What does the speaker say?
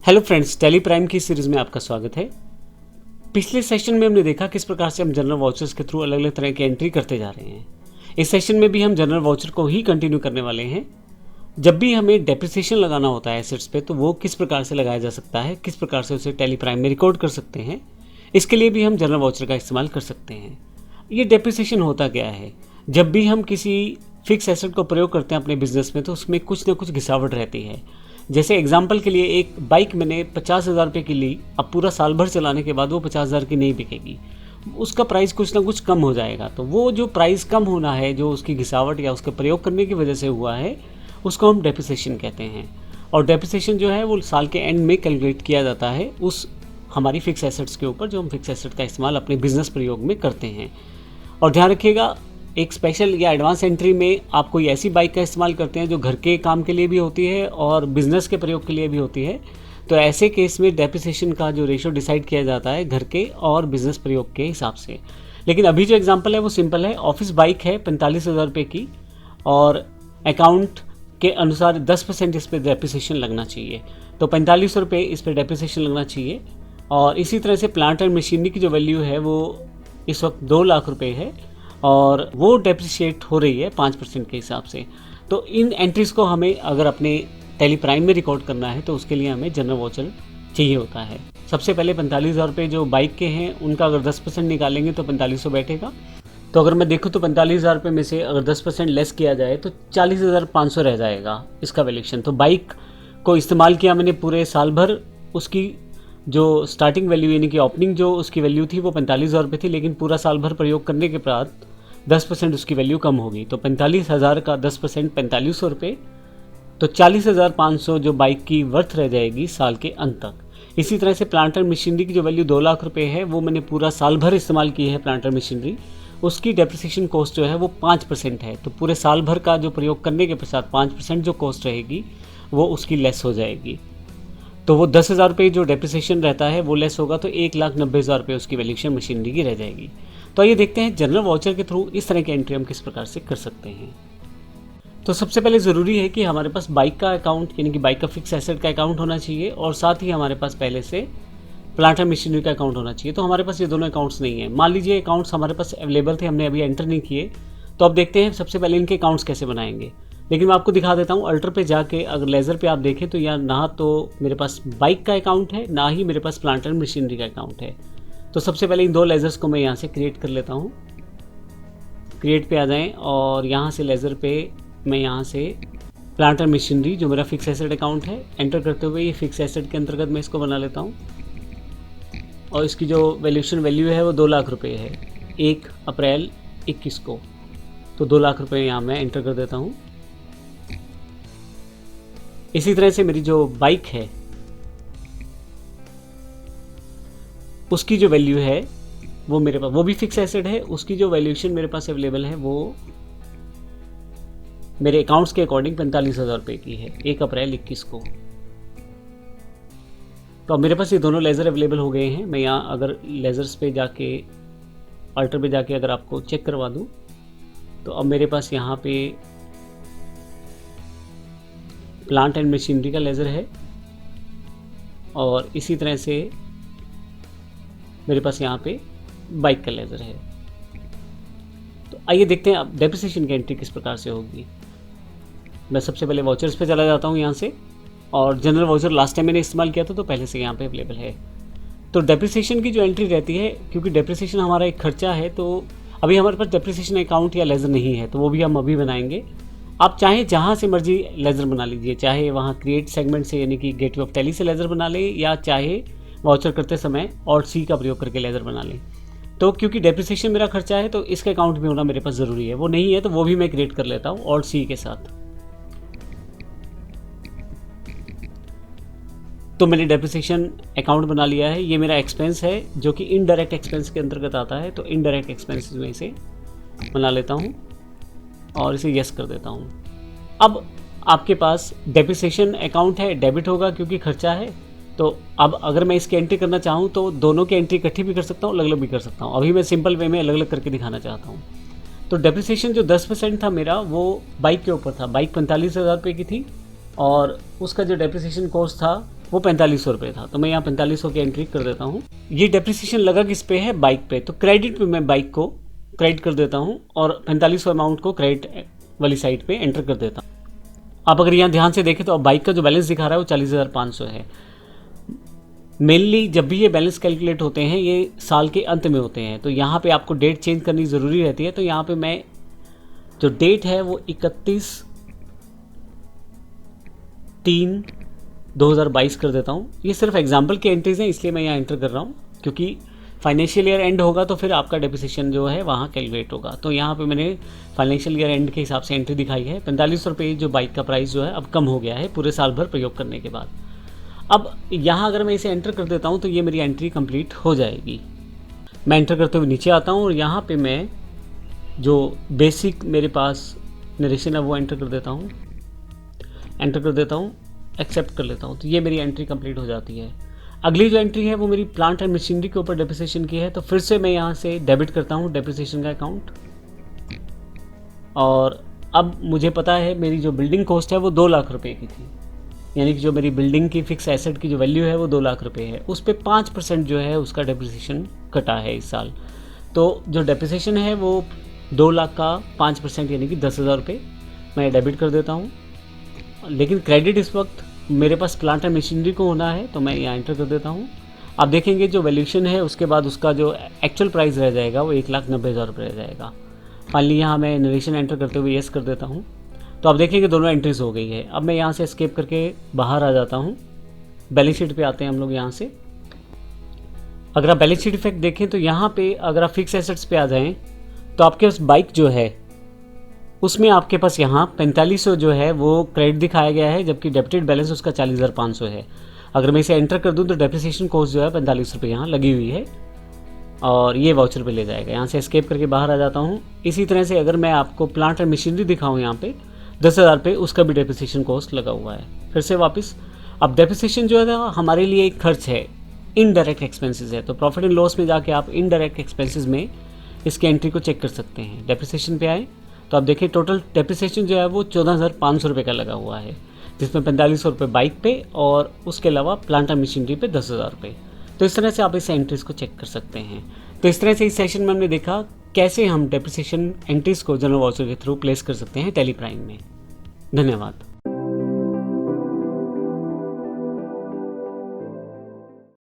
Hello friends, Tally Prime की series में आपका स्वागत है। पिछले सेशन में हमने देखा किस प्रकार से हम जनरल वाउचर्स के थ्रू अलग अलग तरह की एंट्री करते जा रहे हैं। इस सेशन में भी हम जनरल वाउचर को ही कंटिन्यू करने वाले हैं। जब भी हमें डेप्रिसिएशन लगाना होता है एसेट्स पे, तो वो किस प्रकार से लगाया जा सकता है, किस प्रकार से उसे टेली प्राइम में रिकॉर्ड कर सकते हैं, इसके लिए भी हम जनरल वाउचर का इस्तेमाल कर सकते हैं। ये डेप्रिसिएशन होता क्या है? जब भी हम किसी फिक्स एसेट को प्रयोग करते हैं अपने बिजनेस में, तो उसमें कुछ ना कुछ घिसावट रहती है। जैसे एग्जाम्पल के लिए एक बाइक मैंने 50,000 रुपये की ली, अब पूरा साल भर चलाने के बाद वो 50,000 की नहीं बिकेगी, उसका प्राइस कुछ ना कुछ कम हो जाएगा। तो वो जो प्राइस कम होना है, जो उसकी घिसावट या उसके प्रयोग करने की वजह से हुआ है, उसको हम डेप्रिसिएशन कहते हैं। और डेप्रिसिएशन जो है वो साल के एंड में कैलकुलेट किया जाता है उस हमारी फिक्स एसेट्स के ऊपर, जो हम फिक्स एसेट का इस्तेमाल अपने बिजनेस प्रयोग में करते हैं। और ध्यान रखिएगा, एक स्पेशल या एडवांस एंट्री में आप कोई ऐसी बाइक का इस्तेमाल करते हैं जो घर के काम के लिए भी होती है और बिज़नेस के प्रयोग के लिए भी होती है, तो ऐसे केस में डेप्रिसिएशन का जो रेशो डिसाइड किया जाता है घर के और बिज़नेस प्रयोग के हिसाब से। लेकिन अभी जो एग्जांपल है वो सिंपल है। ऑफिस बाइक है 45,000 रुपये की, और अकाउंट के अनुसार 10% इस पर डेप्रिसिएशन लगना चाहिए, तो 4500 रुपये इस पर डेप्रिसिएशन लगना चाहिए। और इसी तरह से प्लांट एंड मशीनरी की जो वैल्यू है वो इस वक्त 2 लाख रुपये है, और वो डेप्रिशिएट हो रही है 5% के हिसाब से। तो इन एंट्रीज़ को हमें अगर अपने टेली प्राइम में रिकॉर्ड करना है, तो उसके लिए हमें जनरल वाउचर चाहिए होता है। सबसे पहले 45,000 रुपये जो बाइक के हैं उनका अगर 10% निकालेंगे तो 4500 बैठेगा। तो अगर मैं देखूँ तो 45,000 रुपये में से अगर 10% लेस किया जाए तो 40,500 रह जाएगा इसका वैल्यूएशन। तो बाइक को इस्तेमाल किया मैंने पूरे साल भर, उसकी जो स्टार्टिंग वैल्यू यानी कि ओपनिंग जो उसकी वैल्यू थी वो 45,000 रुपये थी, लेकिन पूरा साल भर प्रयोग करने के बाद 10% उसकी वैल्यू कम होगी। तो 45,000 का 10% 4500 रुपये, तो 40,500 जो बाइक की वर्थ रह जाएगी साल के अंत तक। इसी तरह से प्लांटर मशीनरी की जो वैल्यू 2 लाख रुपये है, वो मैंने पूरा साल भर इस्तेमाल की है प्लांटर मशीनरी, उसकी डेप्रिसिएशन कॉस्ट जो है वो 5% है। तो पूरे साल भर का जो प्रयोग करने के पश्चात 5% जो कॉस्ट रहेगी वो उसकी लेस हो जाएगी। तो वो 10,000 रुपये जो डेप्रिसिएशन रहता है वो लेस होगा, तो 1,90,000 रुपये उसकी वैल्यूएशन मशीनरी की रह जाएगी। तो आइए देखते हैं जनरल वाउचर के थ्रू इस तरह की एंट्री हम किस प्रकार से कर सकते हैं। तो सबसे पहले ज़रूरी है कि हमारे पास बाइक का अकाउंट यानी कि बाइक का फिक्स एसेट का अकाउंट होना चाहिए, और साथ ही हमारे पास पहले से प्लांट एंड मशीनरी का अकाउंट होना चाहिए। तो हमारे पास ये दोनों अकाउंट्स नहीं है। मान लीजिए अकाउंट्स हमारे पास अवेलेबल थे, हमने अभी एंटर नहीं किए, तो अब देखते हैं सबसे पहले इनके अकाउंट्स कैसे बनाएंगे। लेकिन मैं आपको दिखा देता हूँ, अल्टर पे जाके अगर लेज़र पे आप देखें तो यहाँ ना तो मेरे पास बाइक का अकाउंट है, ना ही मेरे पास प्लांट एंड मशीनरी का अकाउंट है। तो सबसे पहले इन दो लेज़र्स को मैं यहाँ से क्रिएट कर लेता हूँ। क्रिएट पे आ जाएं, और यहाँ से लेज़र पे मैं यहाँ से प्लांट एंड मशीनरी जो मेरा फिक्स एसेट अकाउंट है एंटर करते हुए ये फिक्स एसेट के अंतर्गत मैं इसको बना लेता हूँ। और इसकी जो वैल्यूएशन वैल्यू है वो 2 लाख रुपये है 1 अप्रैल 21 को। तो 2 लाख रुपये यहाँ मैं एंटर कर देता हूँ। इसी तरह से मेरी जो बाइक है उसकी जो वैल्यू है वो मेरे पास, वो भी फिक्स एसेट है, उसकी जो वैल्यूएशन मेरे पास अवेलेबल है वो मेरे अकाउंट्स के अकॉर्डिंग 45,000 रुपये की है 1 अप्रैल 21 को। तो अब मेरे पास ये दोनों लेज़र अवेलेबल हो गए हैं। मैं यहाँ अगर लेज़र्स पे जाके अल्टर पे जाके अगर आपको चेक करवा दूँ, तो अब मेरे पास यहाँ पे प्लांट एंड मशीनरी का लेज़र है, और इसी तरह से मेरे पास यहाँ पे बाइक का लेज़र है। तो आइए देखते हैं अब डेप्रिसिएशन की एंट्री किस प्रकार से होगी। मैं सबसे पहले वाउचर्स पे चला जाता हूँ यहाँ से, और जनरल वाउचर लास्ट टाइम मैंने इस्तेमाल किया था तो पहले से यहाँ पे अवेलेबल है। तो डेप्रिसिएशन की जो एंट्री रहती है, क्योंकि डेप्रिसिएशन हमारा एक खर्चा है, तो अभी हमारे पास डेप्रिसिएशन अकाउंट या लेज़र नहीं है, तो वो भी हम अभी बनाएंगे। आप चाहे जहाँ से मर्जी लेज़र बना लीजिए, चाहे वहाँ क्रिएट सेगमेंट से यानी कि गेटवे ऑफ टैली से लेज़र बना लें, या चाहे वाउचर करते समय ऑल्ट सी का प्रयोग करके लेज़र बना लें। तो क्योंकि डेप्रिसिएशन मेरा खर्चा है तो इसका अकाउंट भी होना मेरे पास ज़रूरी है। वो नहीं है तो वो भी मैं क्रिएट कर लेता हूँ ऑल्ट सी के साथ। तो मैंने डेप्रिसिएशन अकाउंट बना लिया है। ये मेरा एक्सपेंस है जो कि इनडायरेक्ट एक्सपेंस के अंतर्गत आता है, तो इनडायरेक्ट एक्सपेंस में इसे बना लेता हूँ और इसे यस कर देता हूँ। अब आपके पास डेप्रिसिएशन अकाउंट है, डेबिट होगा क्योंकि खर्चा है। तो अब अगर मैं इसकी एंट्री करना चाहूँ तो दोनों की एंट्री इकट्ठी भी कर सकता हूँ, अलग अलग भी कर सकता हूँ। अभी मैं सिंपल वे में अलग अलग करके दिखाना चाहता हूँ। तो डेप्रिसिएशन जो 10% था मेरा, वो बाइक के ऊपर था। बाइक 45,000 रुपये की थी, और उसका जो डेप्रिसिएशन कॉस्ट था वो 4500 रुपये था, तो मैं यहाँ 4500 की एंट्री कर देता हूँ। ये डेप्रिसिएशन लगा किस पे है, बाइक पे, तो क्रेडिट पे मैं बाइक को क्रेडिट कर देता हूँ और 4500 अमाउंट को क्रेडिट वाली साइड पे एंटर कर देता हूँ। आप अगर यहाँ ध्यान से देखें तो अब बाइक का जो बैलेंस दिखा रहा है वो 40,500 है। मेनली जब भी ये बैलेंस कैलकुलेट होते हैं ये साल के अंत में होते हैं, तो यहाँ पे आपको डेट चेंज करनी ज़रूरी रहती है। तो यहाँ पे मैं जो डेट है वो 31/3/2022 कर देता हूँ। ये सिर्फ एग्जाम्पल की एंट्रीज हैं, इसलिए मैं यहाँ एंटर कर रहा हूँ, क्योंकि फाइनेंशियल ईयर एंड होगा तो फिर आपका डेप्रिसिएशन जो है वहाँ कैलकुलेट होगा। तो यहाँ पे मैंने फाइनेंशियल ईयर एंड के हिसाब से एंट्री दिखाई है। 4500 रुपये जो बाइक का प्राइस जो है अब कम हो गया है पूरे साल भर प्रयोग करने के बाद। अब यहाँ अगर मैं इसे एंटर कर देता हूँ तो ये मेरी एंट्री कंप्लीट हो जाएगी। मैं एंटर करते हुए नीचे आता हूँ और यहाँ पे मैं जो बेसिक मेरे पास नरेशन है वो एंटर कर देता हूँ, एक्सेप्ट कर लेता हूँ, तो ये मेरी एंट्री कंप्लीट हो जाती है। अगली जो एंट्री है वो मेरी प्लांट एंड मशीनरी के ऊपर डेप्रिसिएशन की है, तो फिर से मैं यहाँ से डेबिट करता हूँ डेप्रिसिएशन का अकाउंट। और अब मुझे पता है मेरी जो बिल्डिंग कॉस्ट है वो 2 लाख रुपए की थी, यानी कि जो मेरी बिल्डिंग की फिक्स एसेट की जो वैल्यू है वो 2 लाख रुपए है, उस पर 5% जो है उसका डेप्रिसिएशन कटा है इस साल। तो जो डेप्रिसिएशन है वो 2 लाख का 5% यानी कि 10,000 रुपये मैं डेबिट कर देता हूँ। लेकिन क्रेडिट इस वक्त मेरे पास प्लांट एंड मशीनरी को होना है, तो मैं यहाँ एंटर कर देता हूँ। आप देखेंगे जो वैल्यूएशन है उसके बाद उसका जो एक्चुअल प्राइस रह जाएगा वो 1,90,000 रुपये रह जाएगा। फाइनली यहाँ मैं नरेशन एंटर करते हुए येस कर देता हूँ, तो आप देखेंगे दोनों एंट्रीज हो गई है। अब मैं यहाँ से एस्केप करके बाहर आ जाता हूँ। बैलेंस शीट पे आते हैं हम लोग यहाँ से। अगर आप बैलेंस शीट इफेक्ट देखें तो यहाँ पे अगर आप फिक्स एसेट्स पे आ जाएं तो आपके पास बाइक जो है उसमें आपके पास यहाँ 4500 जो है वो क्रेडिट दिखाया गया है, जबकि डेबिटेड बैलेंस उसका 40,500 है। अगर मैं इसे एंटर कर दूँ तो डेप्रिसिएशन कॉस्ट जो है 45 रुपये यहाँ लगी हुई है और ये वाउचर पे ले जाएगा। यहाँ से एस्केप करके बाहर आ जाता हूँ। इसी तरह से अगर मैं आपको प्लांट एंड मशीनरी दिखाऊँ यहाँ पे 10,000 पे, उसका भी डेप्रिसिएशन कॉस्ट लगा हुआ है। फिर से वापस, अब डेप्रिसिएशन जो है हमारे लिए एक खर्च है, इनडायरेक्ट एक्सपेंसेस है, तो प्रॉफिट एंड लॉस में जाके आप इनडायरेक्ट एक्सपेंसेस में इसकी एंट्री को चेक कर सकते हैं। डेप्रिसिएशन पे आए तो आप देखिए टोटल डेप्रिसिएशन जो है वो 14,500 रुपये का लगा हुआ है, जिसमें 4500 रुपये बाइक पे और उसके अलावा प्लांट एंड मशीनरी पे 10,000 रुपये। तो इस तरह से आप इस एंट्रीज को चेक कर सकते हैं। तो इस तरह से इस सेशन में हमने देखा कैसे हम डेप्रिसिएशन एंट्रीज को जनरल वाउचर के थ्रू प्लेस कर सकते हैं टैली प्राइम में। धन्यवाद।